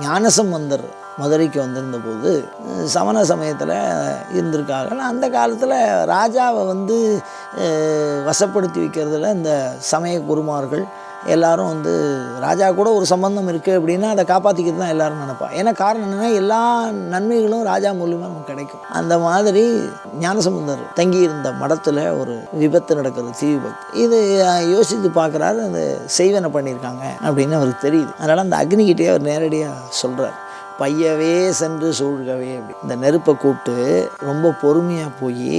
ஞானசம்பந்தர் மதுரைக்கு வந்திருந்த போது சமண சமயத்தில் இருந்திருக்காங்க. அந்த காலத்தில் ராஜாவை வசப்படுத்தி வைக்கிறதுல இந்த சமய குருமார்கள் எல்லாரும் ராஜா கூட ஒரு சம்பந்தம் இருக்குது அப்படின்னா அதை காப்பாற்றிக்கிறது தான் எல்லோரும் நினைப்பா. ஏன்னா காரணம் என்னென்னா எல்லா நன்மைகளும் ராஜா மூலியமாக நமக்கு கிடைக்கும். அந்த மாதிரி ஞானசம்பந்தர் தங்கியிருந்த மடத்தில் ஒரு விபத்து நடக்கிறது, தீ விபத்து. இது யோசித்து பார்க்குறாரு, அந்த செய்வனை பண்ணியிருக்காங்க அப்படின்னு அவருக்கு தெரியுது. அதனால் அந்த அக்னிக்கிட்டே அவர் நேரடியாக சொல்கிறார், பையவே சென்று சூழ்கவே அப்படி. இந்த நெருப்பை கூப்பிட்டு ரொம்ப பொறுமையாக போய்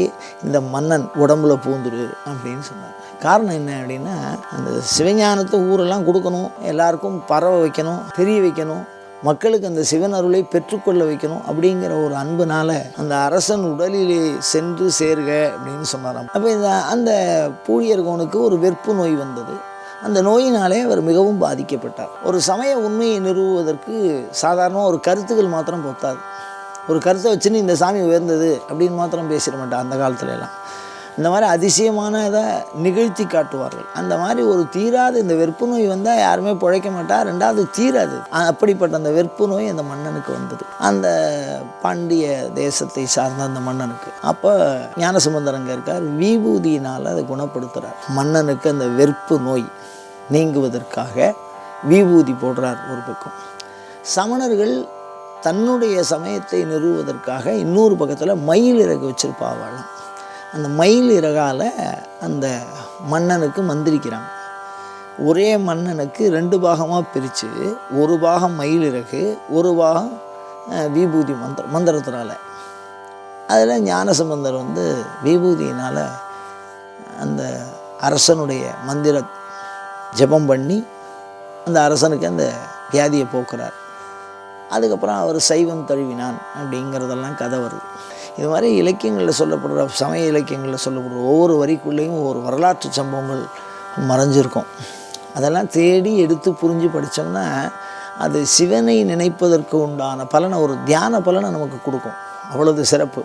இந்த மன்னன் உடம்புல பூந்துரு அப்படின்னு சொன்னார். காரணம் என்ன அப்படின்னா, அந்த சிவஞானத்தை ஊரெல்லாம் கொடுக்கணும், எல்லாருக்கும் பரவ வைக்கணும், தெரிய வைக்கணும், மக்களுக்கு அந்த சிவன் அருளை பெற்றுக்கொள்ள வைக்கணும் அப்படிங்கிற ஒரு அன்புனால அந்த அரசன் உடலிலே சென்று சேர்க அப்படின்னு சொன்னாராம். அப்போ அந்த பூழியர்கோனுக்கு ஒரு வெறுப்பு நோய் வந்தது. அந்த நோயினாலே அவர் மிகவும் பாதிக்கப்பட்டார். ஒரு சமய உண்மையை நிறுவுவதற்கு சாதாரணமாக ஒரு கருத்துக்கள் மாத்திரம் பொத்தாது. ஒரு கருத்தை வச்சுன்னு இந்த சாமி உயர்ந்தது அப்படின்னு மாத்திரம் பேசிட மாட்டார். அந்த காலத்துல எல்லாம் இந்த மாதிரி அதிசயமானதை நிகழ்த்தி காட்டுவார்கள். அந்த மாதிரி ஒரு தீராத இந்த வெறுப்பு நோய் வந்தால் யாருமே பிழைக்க மாட்டார். ரெண்டாவது தீராது. அப்படிப்பட்ட அந்த வெறுப்பு நோய் அந்த மன்னனுக்கு வந்தது, அந்த பாண்டிய தேசத்தை சார்ந்த அந்த மன்னனுக்கு. அப்போ ஞானசம்பந்தர் அங்கே இருக்கார், விபூதியினால் அதை குணப்படுத்துகிறார். மன்னனுக்கு அந்த வெறுப்பு நோய் நீங்குவதற்காக விபூதி போடுறார் ஒரு பக்கம். சமணர்கள் தன்னுடைய சமயத்தை நிறுவுவதற்காக இன்னொரு பக்கத்தில் மயில் இறகு வச்சிருப்பாவாளாம். அந்த மயில் இறகால் அந்த மன்னனுக்கு மந்திரிக்கிறாங்க. ஒரே மன்னனுக்கு 2 பாகமாக பிரித்து, ஒரு பாகம் மயில் இறகு, ஒரு பாகம் விபூதி மந்திரத்தினால. அதில் ஞானசம்பந்தர் விபூதியினால் அந்த அரசனுடைய மந்திர ஜபம் பண்ணி அந்த அரசனுக்கு அந்த வியாதியை போக்குறார். அதுக்கப்புறம் அவர் சைவம் தழுவினான் அப்படிங்கிறதெல்லாம் கதை வருது. இது மாதிரி இலக்கியங்களில் சொல்லப்படுற, சமய இலக்கியங்களில் சொல்லப்படுற ஒவ்வொரு வரிக்குள்ளேயும் ஒவ்வொரு வரலாற்று சம்பவங்கள் மறைஞ்சிருக்கும். அதெல்லாம் தேடி எடுத்து புரிஞ்சு படித்தோம்னா அது சிவனை நினைப்பதற்கு உண்டான பலனை, ஒரு தியான பலனை நமக்கு கொடுக்கும். அவ்வளவு சிறப்பு.